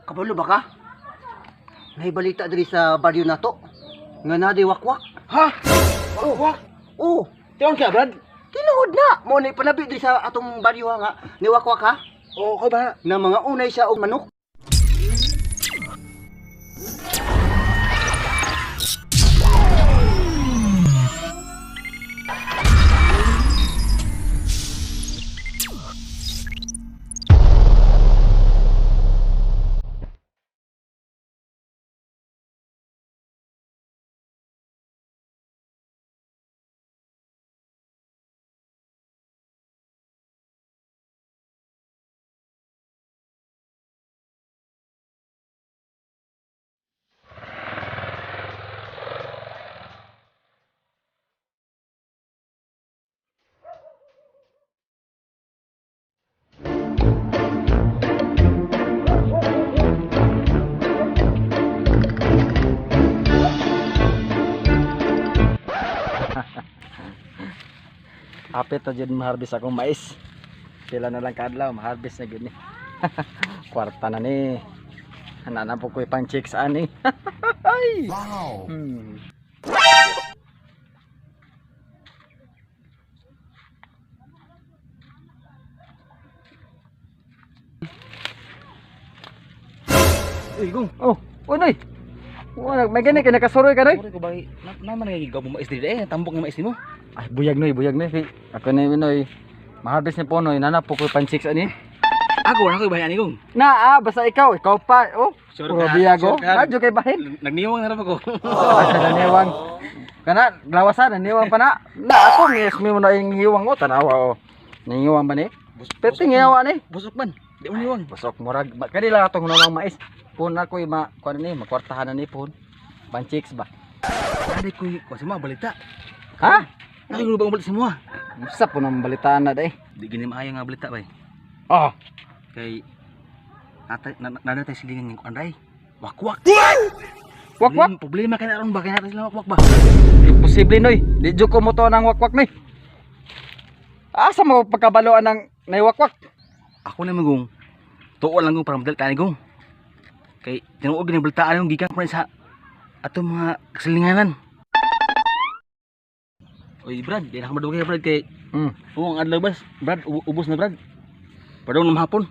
Kabalo ba ka? Nahibalita diri sa baryo na to. Nga na di wakwak. Ha? Wakwak? Oh, Tiyon ka, Brad? tinuod na. Mo na panabi diri sa atong baryo nga ni wakwak ha. Oo, ko ba? Na mga unay siya og manok. Hapit na dyan maharbis akong mais. Pila na lang kadlaw, maharbis na gini. Kwarta na ni. Hanana po ko pang chicks ani. Wow. Uy, Gong. Oh, unoy. Wala, may gani kay nakasuroy ka noy. Uri ko ba? Naman nagagaw mo mais diri eh. Tambok ng mais mo. Ay, buyag noy. Ako na noy. Maharbis ni po noy, nanap po ko pang chicks ani. Ako ba yan, Gong? Basta ikaw pa. Oh, Sure puro ka, biyago. sure ka. Adyo kay bahin. Nagniwang na rin ako. Ay, sa naniwang. Kana, glawasan, naniwang pa na. Na, ako, ngayas mo na yung hiwang ko. Tanawa, oh. Nangiwang ba ni? Pwede ngayawa ni. Busok man. Di mo niwang. Busok, murag. Kanila itong namang mais. Puna ko yung kuha ni, makwartahan na ni pun. Panchiks ba? Adik ko yung semua balita. Ha? Nakigulo ba ang balita semua? Isa po nang balitaan na day. Di gini maayo nga balita ba? Oh. Kay nada tayo silingan yung anday. Wakwak. Wakwak? Problema kaya naroon ba? Kaya natin sila wakwak ba? Imposible noy. Di dyo ko mo to ng wakwak noy. Asa mo pagkabaloan ng naiwakwak? Ako na magong. Tuwa lang kong para madal ka ni Gong. Kay tinuog ni balitaan yung gikan pa sa ato mga kasilinganan. Oy Brad, di na ka madugay Brad kay ang adlaw bas, Brad, ubos na Brad. Padong ng hapon.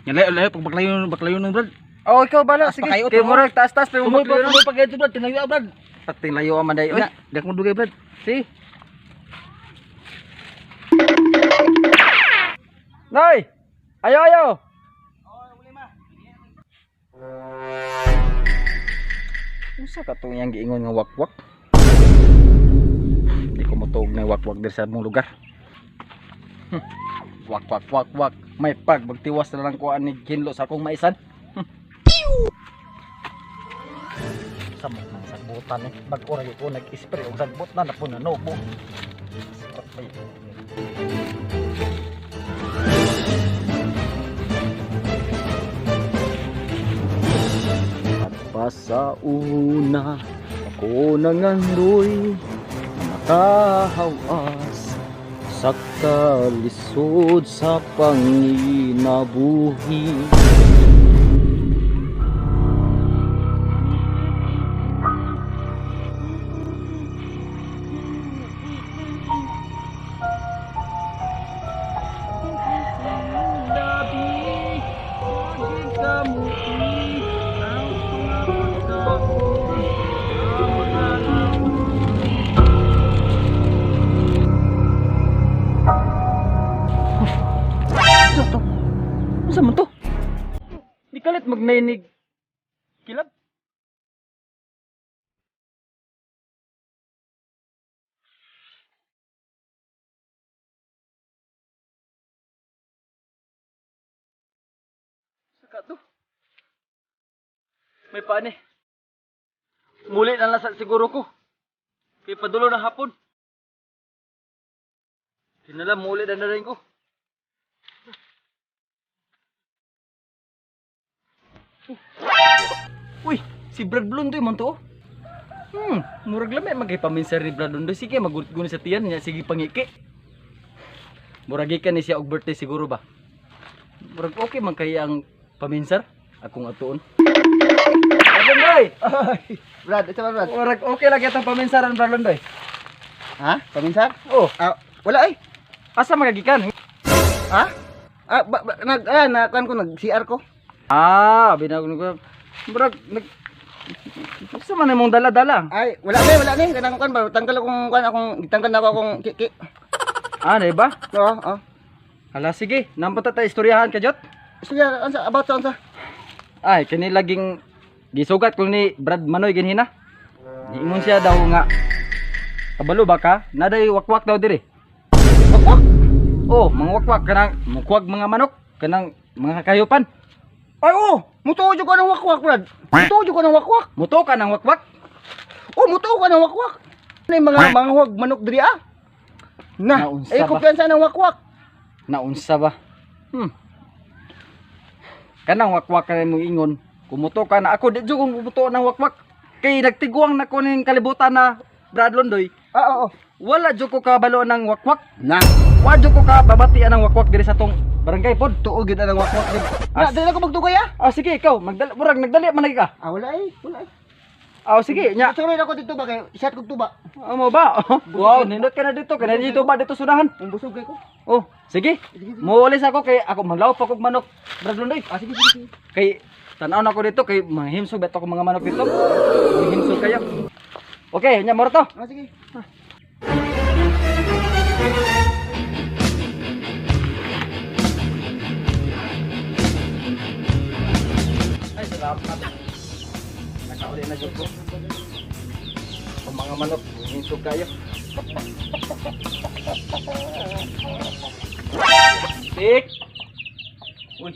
Layo paglayo ng Brad. Oh, ikaw bala. Taas Sige. pa kayo, Kaya tumo. murag taas-taas. Pero Tumoy mo pa kayo Brad, tinayo Brad. Pating layo man day. Oy. Di ako madugay Brad. Si. Noy! Ayo! Usa ka tong yang giingon nga wakwak? Di ko matuog na wakwak diri sa mong lugar. Wak. May pag magtiwas na lang ko ani kinlo sa akong maisan. Samot nang sagbutan eh. Bag-o ra ko nag-spray og sagbot na po na nobo. At pa sa una ako nangandoy nakahawas sa kalisod sa panginabuhi. Masa man to? Di kalit magnainig kilab. Saka to. May paani. Muli na lang siguro ko. Kay padulo na hapon. Sinala muli na rin ko. Uy, si Brad Blondoy man to. Murag lami magipaminser ni Brad Blondoy. Sige, magunit sa tiyan niya. Sige, pangiki. Murag ikan ni siya og birthday siguro ba? Murag okay man kaya ang paminser. akong atuon. Londoy. Brad, ito ba, Brad? Murag okay lang yatang paminsaran Brad Londoy. Ha? Paminsan? Oh, Wala ay. asa magagikan? Ha? Nakuan ko, nag-CR ko. Binag ko. Murag sa man imong dala-dala. Ay, wala na. Kanang kuan ba, tanggal akong kiki. Di ba? Oo. Hala sige, nampot ta istoryahan ka jot. Sige, ansa about sa. Ay, kini laging gisugat ko ni Brad Manoy ginhina. Niingon siya daw nga kabalo ba ka? Naday wakwak daw diri. Wakwak? Oh, mga wakwak kanang mukwag mga manok, kanang mga kayupan. Ay, mutuo jud ko ng wakwak, Brad. Mutuo jud ko ng wakwak. Muto ka ng wakwak. Mutuo ka ng wakwak. Ano yung mga manghwag manok diri Naunsa ba? Kumpiyansa ng wakwak. Naunsa ba? Kanang wakwak ka mo ingon. Kumuto ka na ako di jud kung kumuto ng wakwak. Kay nagtiguang na ko ning kalibutan na Brad Londoy. Oo. Wala jud ko kabalo ng wakwak. Na. Wa jud ko kababatian ng wakwak diri sa tong barangay pod. Tuo gid ang wakwak. Dili na ko magdugay Sige ikaw, nagdali man lagi ka. Wala ay. Sige nya. Tuloy na ko dito ba kay shot kog tuba. Amo ba? Wow, nindot ka na dito. Kana dito ba dito sunahan? Ang busog kay ko. Oh, sige. Muulis ako kay ako manlaw pa kog manok. Brad Londoy. Sige. Kay tanaw na ko dito kay mahimsog beto ko mga manok dito. Mahimsog kayo. Okay, nya moro to. Sige. Ay, salamat. Nakauli na dito. Ang mga manok, mahimsog kayo. Tik. Uy.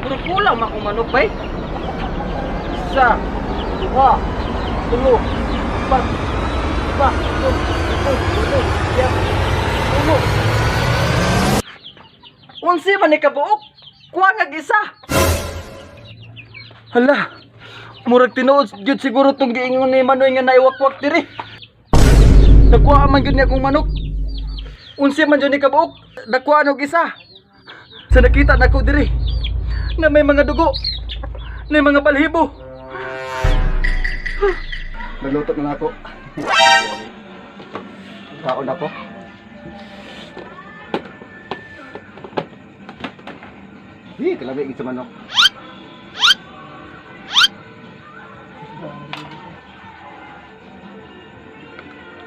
Puro kulang akong manok bay. Isa, dua, tulo, empat, lima, enam, tujuh, siyam, ulo. Unsi man ni kabuok? Kuha nga isa. Hala, murag tinuod gyud siguro tong giingon ni Manoy nga naiwakwak diri. Nakuha man gyud niya akong manok. Unsi man gyud ni kabuok? Nakuha og isa. Sa nakita nako diri na may mga dugo, na mga balhibo. Nagluto na ako. Kaon ako. Kalabi gid sa manok.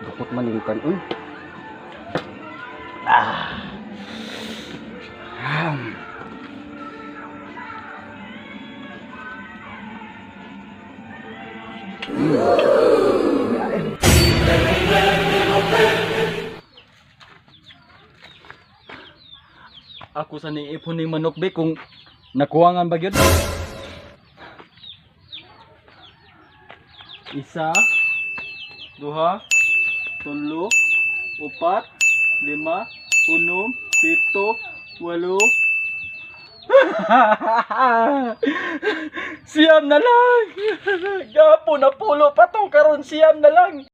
Gapot man yung kanon. Ako sa niipon ni manok be kung nakuwangan ba gyud? Isa, duha, tulo, upat, lima, unom, pito, walo. Siyam na lang. Gapo na pulo pa to karon siyam na lang.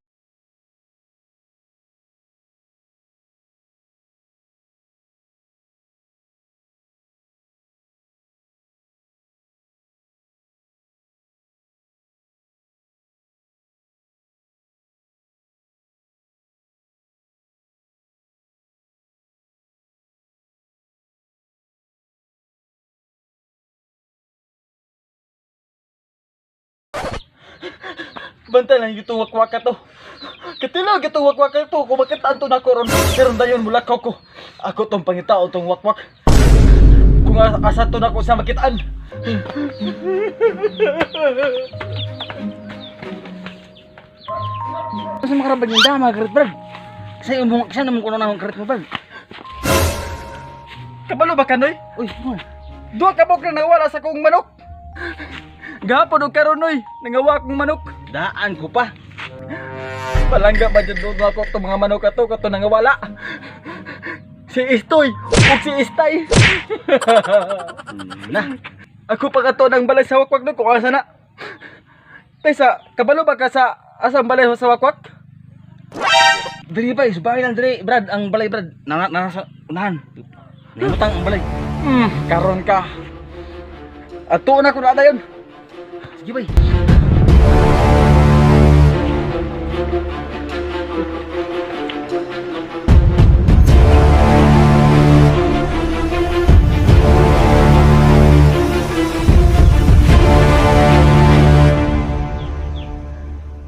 Banta lang yung tuwak-wak ka to. Katilaw yung tuwak-wak ka to. Kung makitaan to na ko ron. Karon dayon mula ko. Ako tong pangitao tong wakwak. Kung asa to na ko sa makitaan. Kasi makarabag yung dama, Karit Brad. Kasi naman ko na akong Karit mo, Brad. Kabalo ba kanoy? Uy, mo. Duwa ka bok na nawala sa kong manok. Gapon og karon oy. Nangawa akong manok. Daan ko pa. Palangga ba dyan doon ako itong mga manok ato kato nangawala. Si Istoy ug si Istay. Na. Ako pa kato ng balay sa wakwak no kung asa na. Taysa, kabalo ba ka sa asang balay sa wakwak? Diri ba, isbahay lang diri, Brad. Ang balay, Brad. Nasa unahan. Nangutang ang balay. Karon ka. Ato na ko na dayon. Sige bay.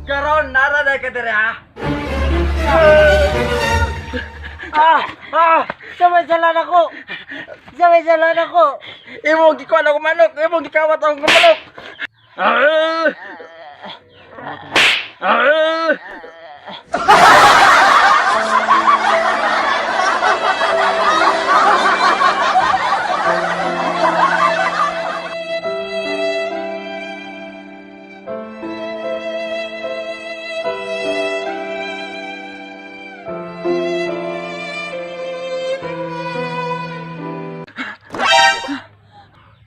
Karon nara na ka dire ha. Samay-salan ako! Samay-salan ako! Imo gikuan ako manok, imo gikawat ako manok.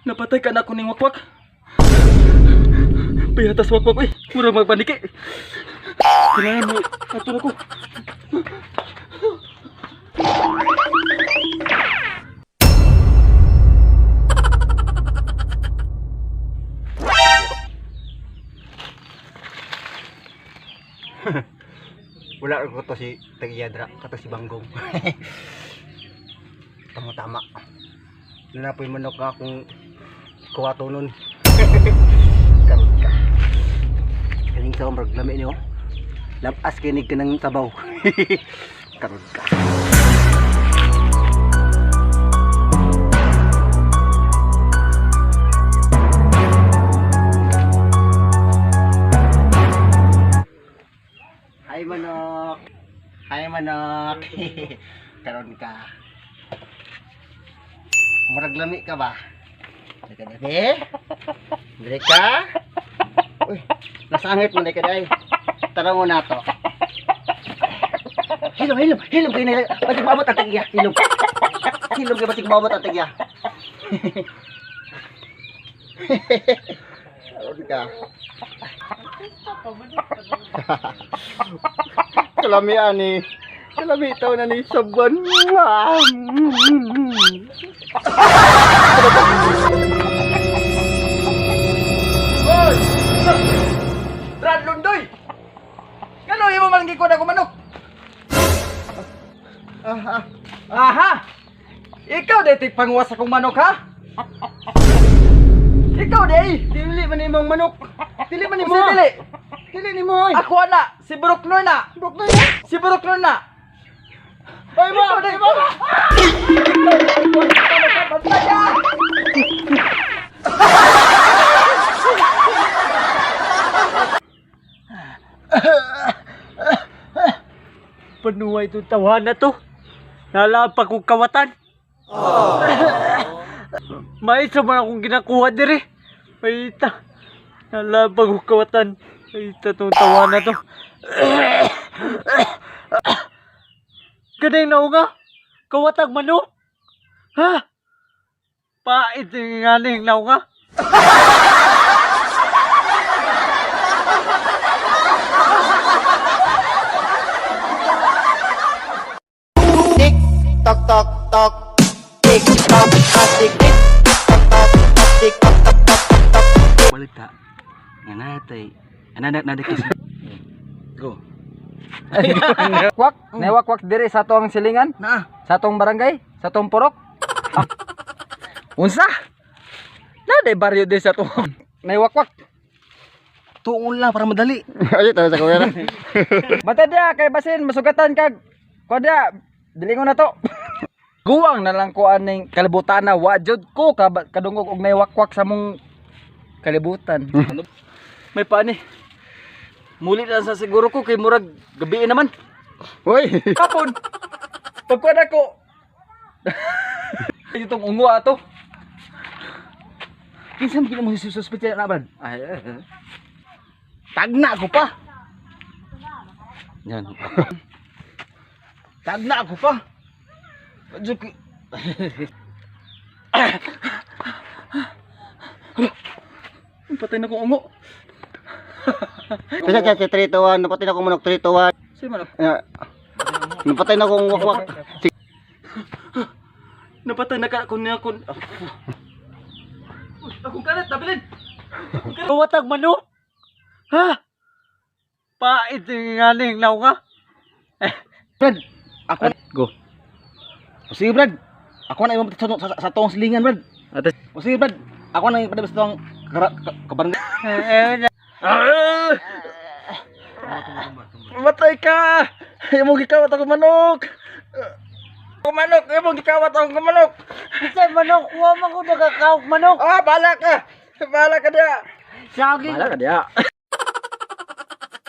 Napatay ka na ako ning wakwak. Payatas wakwak eh. Murag magpaniki. Kailangan mo. Ato na ko. Wala ko to si Tagiyadra, kato si Banggong. Tama-tama. Nanapoy manok nga akong kuwato nun. Karot ka. Kaling sa umrag lami niyo. Lapas kinig ka ng sabaw. Karot ka. Hi manok. Hi manok. Karon ka. Murag lami ka ba? Dika dali. Dili ka. Uy, nasangit mo na ka day. Tara mo na to. Hilom kayo na. Batik mabot ang tagya. Hilom kayo batik mabot ang tagya. Karon ka. Kalami ani. Kalami itaw na ni Sabuan. Brad Lundoy! Kano imo man gikuan ako manok? Aha! Ikaw dito panguwas akong manok ha? Ikaw day! Dili man imong manok. Dili man imo. Dili! Dili ni mo. Ako na! Si Brooknor na! Si Brooknor na! Ay mo, Ikaw day! mo. Panuway itong tawahan na to. Nalapag kong kawatan. May isa man akong ginakuha dire. Paita. Nalapag kong kawatan. Paita itong tawahan na to. Ganang na nga. Kawatag manok. Ha? Pait yung ngaling na nga. Tik tok tok tok. Tik tok tok tik tik. Tok tok tok tik tok tok tok tok. Balita. Nga natay. Naday kasi. Go. Kwak, nawakwak dire sa tong silingan, Na. sa tong barangay, sa tong purok. Unsa? Na de baryo de sa tong nawakwak. Tuon lang para madali. Ay tayo sa kuya. Mata dia kay basin masugatan kag ko dia dilingon na to. Guwang na lang ko aning kalibutan na wajud ko kadungog og nawakwak sa mong kalibutan. May paani. Muli na sa siguro ko kay murag gabi naman. Hoy. Kapon. Pagkuan ako. Itong ungo ato. Kinsa mo mo suspect na ba? Ay. Tagna ako pa. Yan. Tagna ako pa. Juki. Patay na kong ungo. Kasi kasi 3 to 1, napatay na akong manok 3 to 1. Si manok. Napatay na akong wakwak. Napatay na ka kun niya kun. Akong kalit, tabilin. Kawatag manok. Ha? Pait yung ngaling naw nga. Brad, ako go. O sige Brad, ako na yung sa tong silingan Brad. Atas. O sige Brad, ako na yung padabas tong kabarangay. Matay ka! Imong gikawat ako manok! Manok! Imong gikawat ako manok! Isa manok, huwag mo ko nakakawag manok. Ah, bala ka! Bala ka dia! Saging. Bala ka dia!